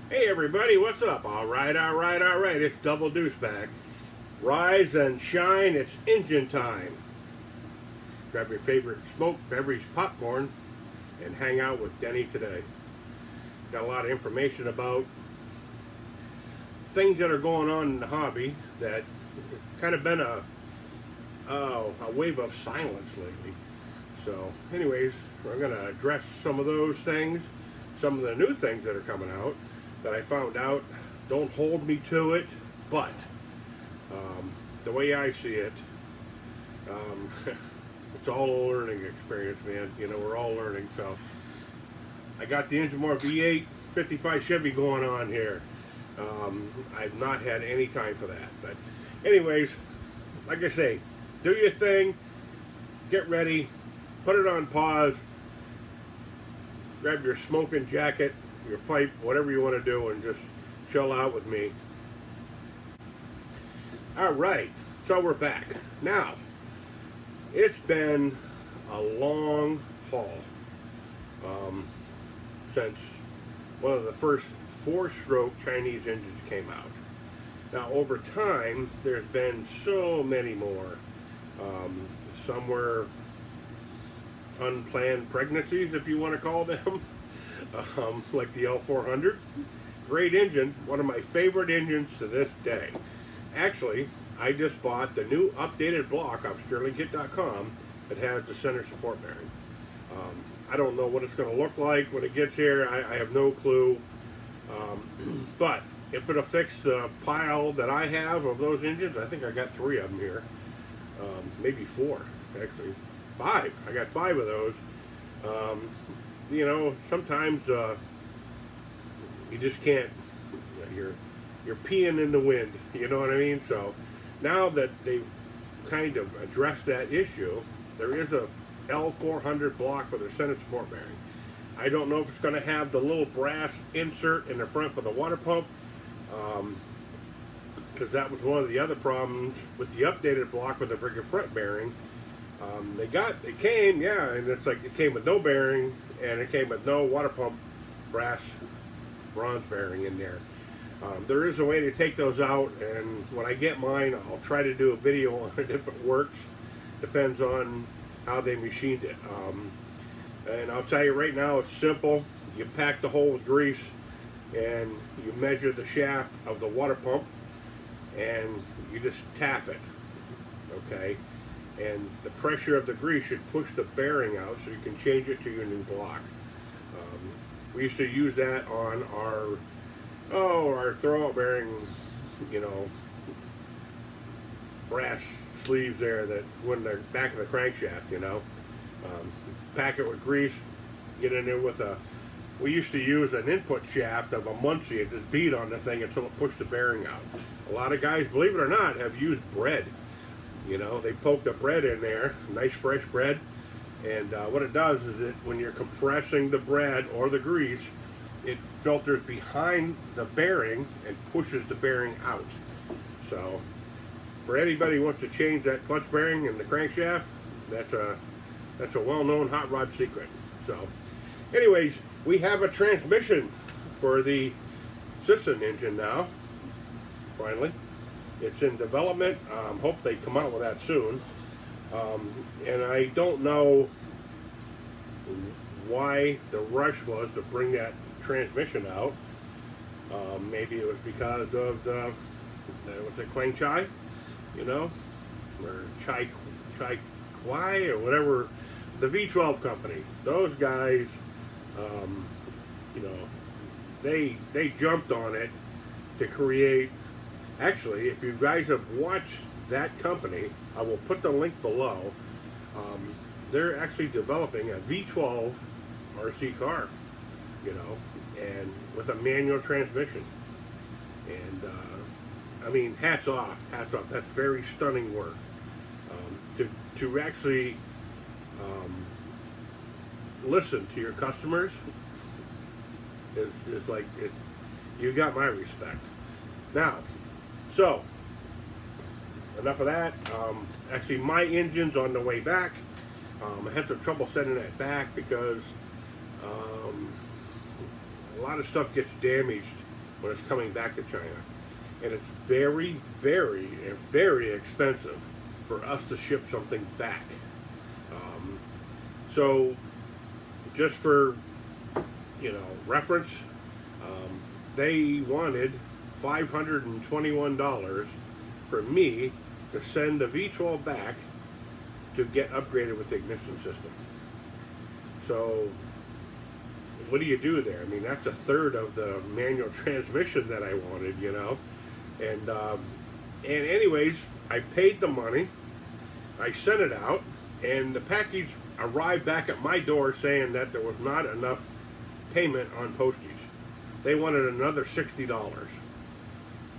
Hey everybody, what's up? Alright, it's Double Douchebag. Rise and shine, it's engine time. Grab your favorite smoked beverage popcorn and hang out with Denny today. Got a lot of information about things that are going on in the hobby that kind of been a wave of silence lately. So, anyways, we're going to address some of those things, some of the new things that are coming out that I found out. Don't hold me to it, but the way I see it, um, it's all a learning experience, man. You know, we're all learning. So I got the Engine V8 55 Chevy going on here. I've not had any time for that. But anyways, like I say, do your thing, get ready, put it on pause, grab your smoking jacket, your pipe, whatever you want to do, and just chill out with me. All right, so we're back. Now, it's been a long haul since one of the first four-stroke Chinese engines came out. Now, over time, there's been so many more. Some were unplanned pregnancies, if you want to call them, like the L400. Great engine, one of my favorite engines to this day. Actually, I just bought the new updated block off StirlingKit.com that has the center support bearing. I don't know what it's going to look like when it gets here. I have no clue. But if it'll fix the pile that I have of those engines, I think I got 3 of them here. Maybe 4, actually. 5. I got 5 of those. You know, sometimes you just can't. You're peeing in the wind. You know what I mean? So now that they've kind of addressed that issue, there is a L400 block with a center support bearing. I don't know if it's going to have the little brass insert in the front for the water pump, because that was one of the other problems with the updated block with the bigger front bearing. It came, yeah, and it's like it came with no bearing, and it came with no water pump brass bronze bearing in there. There is a way to take those out, and when I get mine, I'll try to do a video on it if it works. Depends on how they machined it. And I'll tell you right now, it's simple. You pack the hole with grease, and you measure the shaft of the water pump, and you just tap it, okay? And the pressure of the grease should push the bearing out so you can change it to your new block. We used to use that on our throwout bearing, you know, brass sleeves there that go in the back of the crankshaft, you know. Pack it with grease, get in there with we used to use an input shaft of a Muncie and just beat on the thing until it pushed the bearing out. A lot of guys, believe it or not, have used bread. You know, they poke the bread in there, nice fresh bread, and what it does is that when you're compressing the bread or the grease, it filters behind the bearing and pushes the bearing out. So, for anybody who wants to change that clutch bearing in the crankshaft, that's a well-known hot rod secret. So, anyways, we have a transmission for the Sisson engine now. Finally, it's in development. Hope they come out with that soon. And I don't know why the rush was to bring that transmission out. Maybe it was because of the what's it, Quang Chai, you know, or Chai Kwai or whatever, the V12 company. Those guys, you know, they jumped on it to create. Actually, if you guys have watched that company, I will put the link below. They're actually developing a V12 RC car, you know, and with a manual transmission. And I mean, hats off. That's very stunning work. To actually listen to your customers is like it. You got my respect. Now, so enough of that. Actually, my engine's on the way back. I had some trouble sending that back because a lot of stuff gets damaged when it's coming back to China. And it's very, very, very expensive for us to ship something back. So, just for, reference, they wanted $521 for me to send the V12 back to get upgraded with the ignition system. So, what do you do there? I mean, that's a third of the manual transmission that I wanted, And anyways, I paid the money. I sent it out, and the package arrived back at my door saying that there was not enough payment on postage. They wanted another $60.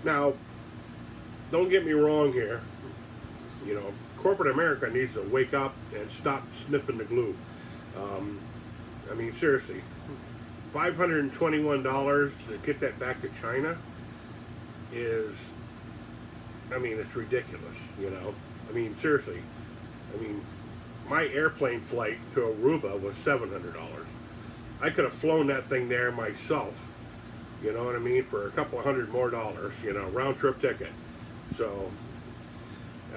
Now, don't get me wrong here. Corporate America needs to wake up and stop sniffing the glue. I mean, seriously, $521 to get that back to China is, it's ridiculous, I mean, seriously. I mean, my airplane flight to Aruba was $700. I could have flown that thing there myself, you know what I mean, for a couple of $100 more, round trip ticket. So,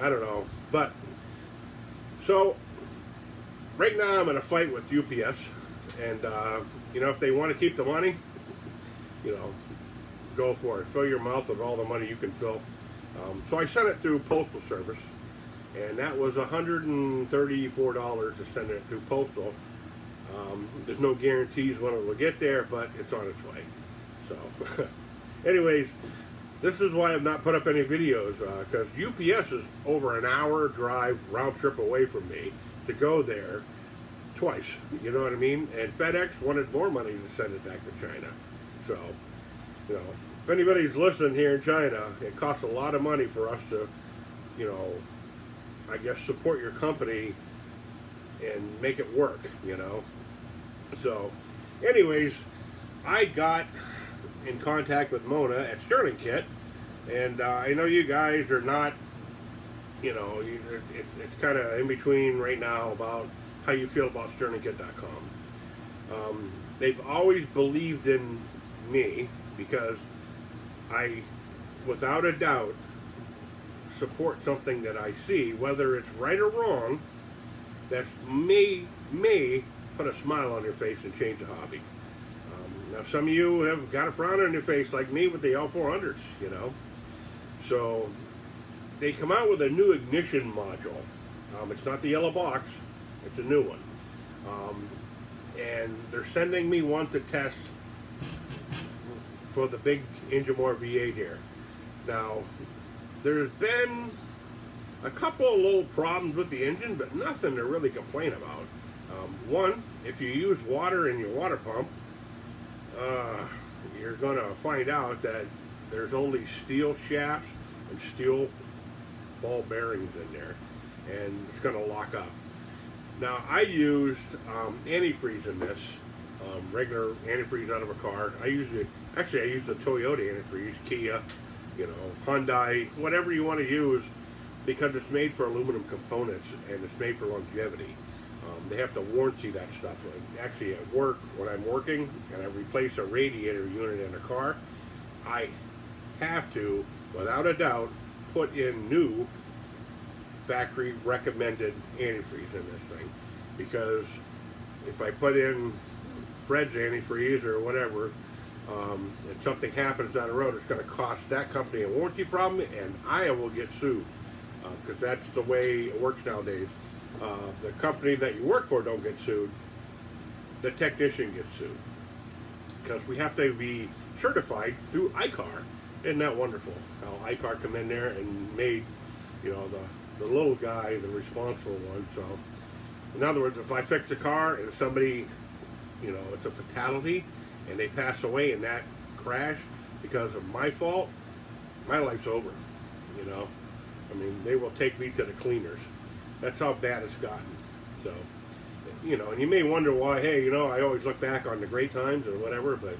I don't know. But, so, right now I'm in a fight with UPS. And, if they want to keep the money, go for it. Fill your mouth with all the money you can fill. So I sent it through Postal Service. And that was $134 to send it through Postal. There's no guarantees when it will get there, but it's on its way. So, anyways, this is why I've not put up any videos, because UPS is over an hour drive round trip away from me to go there twice. You know what I mean? And FedEx wanted more money to send it back to China. So, if anybody's listening here in China, it costs a lot of money for us to, I guess, support your company and make it work, So, anyways, I got in contact with Mona at Sterling Kit, and I know you guys are not, it's kind of in between right now about how you feel about SterlingKit.com. They've always believed in me because I, without a doubt, support something that I see, whether it's right or wrong, that may put a smile on your face and change a hobby. Now, some of you have got a frown on your face like me with the L400s, So, they come out with a new ignition module. It's not the yellow box, it's a new one. And they're sending me one to test for the big Ingeborg V8 here. Now, there's been a couple of little problems with the engine, but nothing to really complain about. One, if you use water in your water pump, you're going to find out that there's only steel shafts and steel ball bearings in there, and it's going to lock up. Now, I used antifreeze in this, regular antifreeze out of a car. I used the Toyota antifreeze, Kia, Hyundai, whatever you want to use, because it's made for aluminum components and it's made for longevity. They have to warranty that stuff. Actually, at work, when I'm working and I replace a radiator unit in a car, I have to, without a doubt, put in new factory recommended antifreeze in this thing, because if I put in Fred's antifreeze or whatever, and something happens down the road, it's going to cost that company a warranty problem, and I will get sued, because that's the way it works nowadays. The company that you work for don't get sued, the technician gets sued, because we have to be certified through ICAR. Isn't that wonderful how ICAR come in there and made the little guy the responsible one? So in other words, if I fix a car and somebody, it's a fatality and they pass away in that crash because of my fault, my life's over. I mean, they will take me to the cleaners. That's how bad it's gotten. So, and you may wonder why, hey, I always look back on the great times or whatever, but,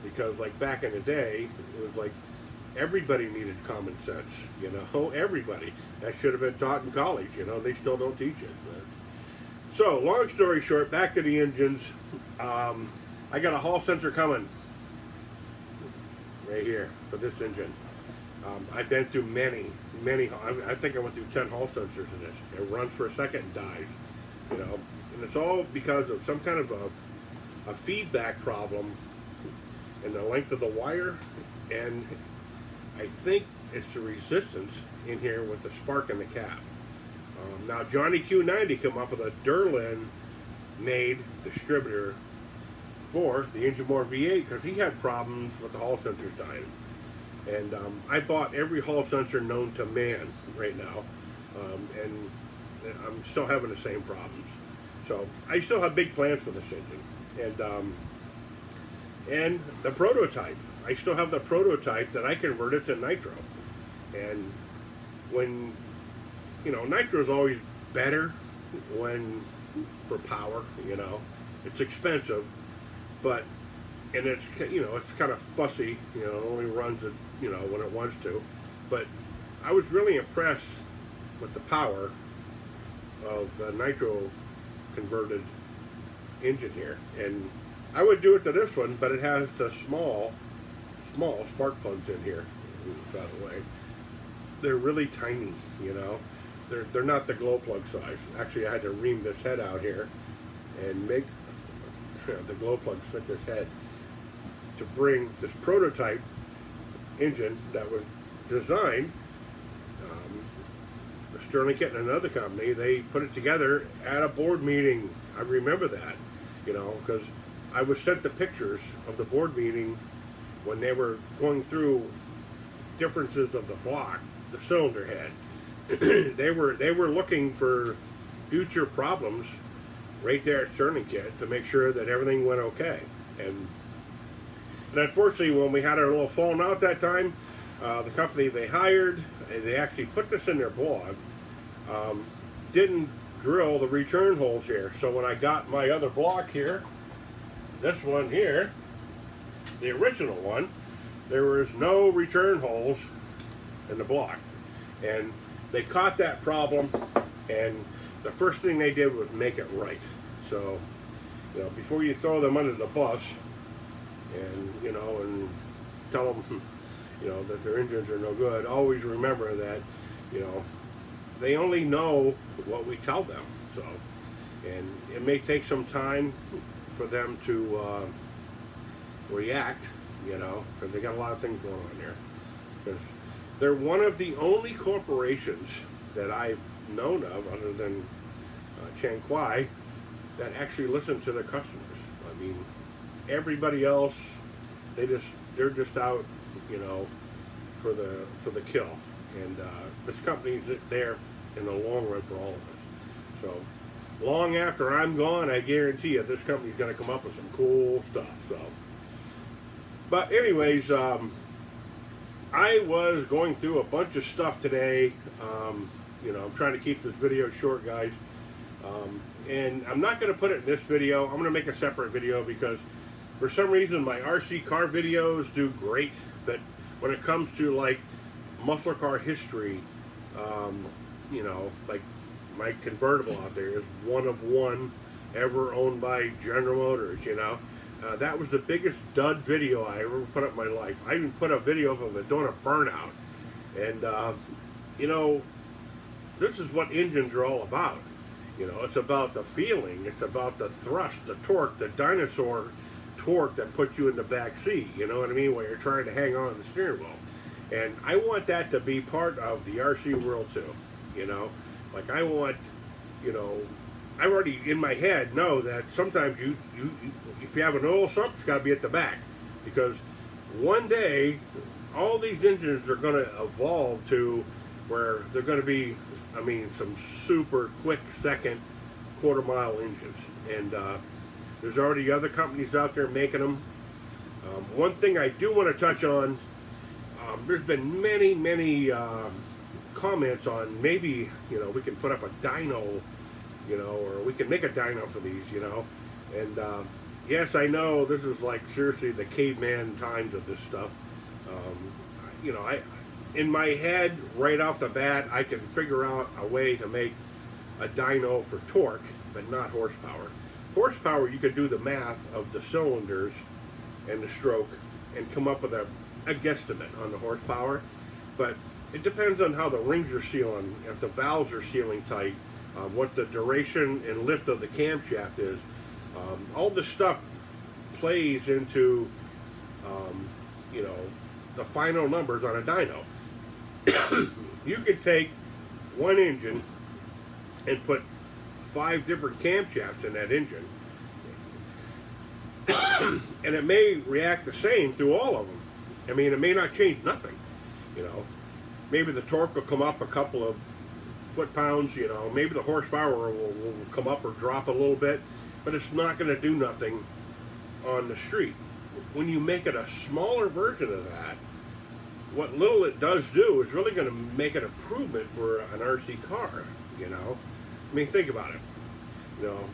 because like back in the day, it was like everybody needed common sense, everybody. That should have been taught in college, they still don't teach it. But. So, long story short, back to the engines. I got a hall sensor coming. right here for this engine. I've been through many. I think I went through 10 Hall sensors in this. It runs for a second and dies, you know, and it's all because of some kind of a feedback problem in the length of the wire, and I think it's the resistance in here with the spark in the cap. Now Johnny Q90 came up with a Derlin made distributor for the Engine More V8 because he had problems with the Hall sensors dying. And I bought every Hall sensor known to man right now, and I'm still having the same problems. So I still have big plans for this engine. And the prototype, I still have the prototype that I converted to nitro. And when, you know, nitro is always better when for power, you know, it's expensive, but, and it's, you know, it's kind of fussy, you know, it only runs it, you know, when it wants to. But I was really impressed with the power of the nitro converted engine here. And I would do it to this one, but it has the small spark plugs in here, by the way. They're really tiny, you know. They're not the glow plug size. Actually, I had to ream this head out here and make the glow plugs fit this head to bring this prototype engine that was designed. Sterling Kit and another company, they put it together at a board meeting. I remember that, you know, because I was sent the pictures of the board meeting when they were going through differences of the block, the cylinder head. they were looking for future problems right there at Sterling Kit to make sure that everything went okay. And unfortunately, when we had our little falling out that time, the company they hired, they actually put this in their blog, didn't drill the return holes here. So when I got my other block here, this one here, the original one, there was no return holes in the block. And they caught that problem, and the first thing they did was make it right. So, you know, before you throw them under the bus and, you know, and tell them, you know, that their engines are no good, always remember that, you know, they only know what we tell them. So, and it may take some time for them to react, you know, because they got a lot of things going on there. Because they're one of the only corporations that I've known of, other than Chen Kuai, that actually listen to their customers. I mean, everybody else, they're just out, you know, for the kill. And this company's there in the long run for all of us. So long after I'm gone, I guarantee you this company's going to come up with some cool stuff. So, but anyways, I was going through a bunch of stuff today. You know, I'm trying to keep this video short, guys. And I'm not going to put it in this video. I'm going to make a separate video because for some reason my RC car videos do great, but when it comes to like muscle car history, you know, like my convertible out there is one of one ever owned by General Motors, you know. That was the biggest dud video I ever put up in my life. I even put a video of it doing a burnout. And, you know, this is what engines are all about. You know, it's about the feeling. It's about the thrust, the torque, the dinosaur torque that puts you in the back seat. You know what I mean? While you're trying to hang on to the steering wheel. And I want that to be part of the RC world too. You know, like I want, you know, I already in my head know that sometimes you if you have an oil sump, it's got to be at the back, because one day all these engines are going to evolve to where they're going to be, I mean, some super quick second quarter-mile engines, and there's already other companies out there making them. One thing I do want to touch on, there's been many comments on maybe, you know, we can put up a dyno, you know, or we can make a dyno for these, you know. And yes, I know this is like seriously the caveman times of this stuff. You know, in my head right off the bat, I can figure out a way to make a dyno for torque, but not horsepower. Horsepower, you could do the math of the cylinders and the stroke and come up with a a guesstimate on the horsepower, but it depends on how the rings are sealing, if the valves are sealing tight, what the duration and lift of the camshaft is. All this stuff plays into, you know, the final numbers on a dyno. You could take one engine and put 5 different camshafts in that engine, and it may react the same through all of them. I mean, it may not change nothing, you know. Maybe the torque will come up a couple of foot-pounds, you know. Maybe the horsepower will come up or drop a little bit, but it's not going to do nothing on the street. When you make it a smaller version of that, what little it does do is really going to make an improvement for an RC car, you know. I mean, think about it. You know,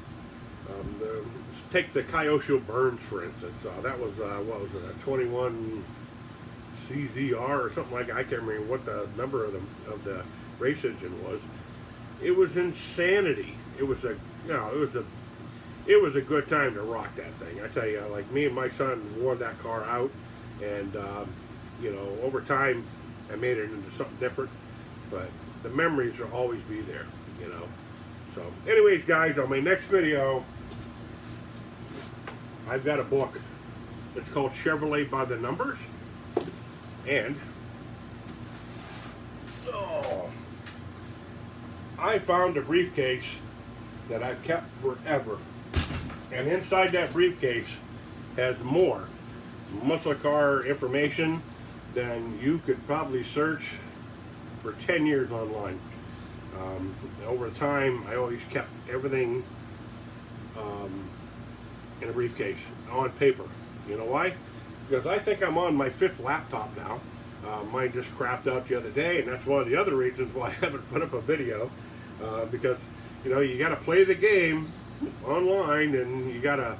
take the Kyosho Burns, for instance. That was, what was it, a 21 CZR or something like that. I can't remember what the number of the race engine was. It was insanity. It was a, you know, it was a good time to rock that thing. I tell you, like, me and my son wore that car out, and you know, over time, I made it into something different, but the memories will always be there, you know. So, anyways, guys, on my next video, I've got a book. It's called Chevrolet by the Numbers, and I found a briefcase that I've kept forever, and inside that briefcase has more muscle car information than you could probably search for 10 years online. Over time, I always kept everything in a briefcase on paper. You know why? Because I think I'm on my 5th laptop now. Mine just crapped out the other day, and that's one of the other reasons why I haven't put up a video. Because, you know, you got to play the game online, and you got to,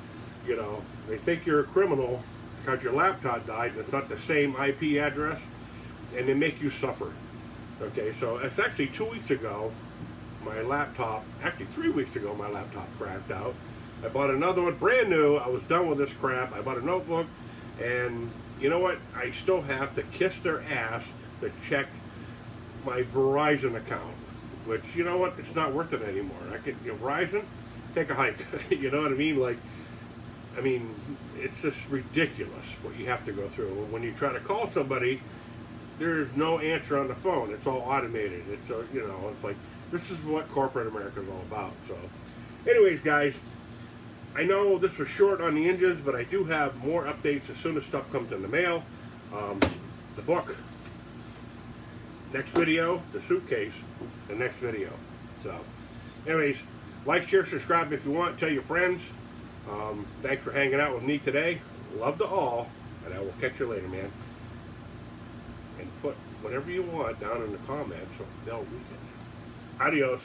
you know, they think you're a criminal because your laptop died and it's not the same IP address, and they make you suffer. Okay, so it's actually 2 weeks ago, my laptop, actually 3 weeks ago, my laptop crapped out. I bought another one, brand new. I was done with this crap. I bought a notebook, and you know what? I still have to kiss their ass to check my Verizon account, which, you know what? It's not worth it anymore. I could, you know, Verizon, take a hike. You know what I mean? Like, I mean, it's just ridiculous what you have to go through. When you try to call somebody, there's no answer on the phone. It's all automated. It's, you know, it's like, this is what corporate America is all about. So, anyways, guys, I know this was short on the engines, but I do have more updates as soon as stuff comes in the mail. The book, next video, the suitcase, the next video. So, anyways, like, share, subscribe if you want. Tell your friends. Thanks for hanging out with me today. Love to all, and I will catch you later, man. And put whatever you want down in the comments so they'll read it. Adios.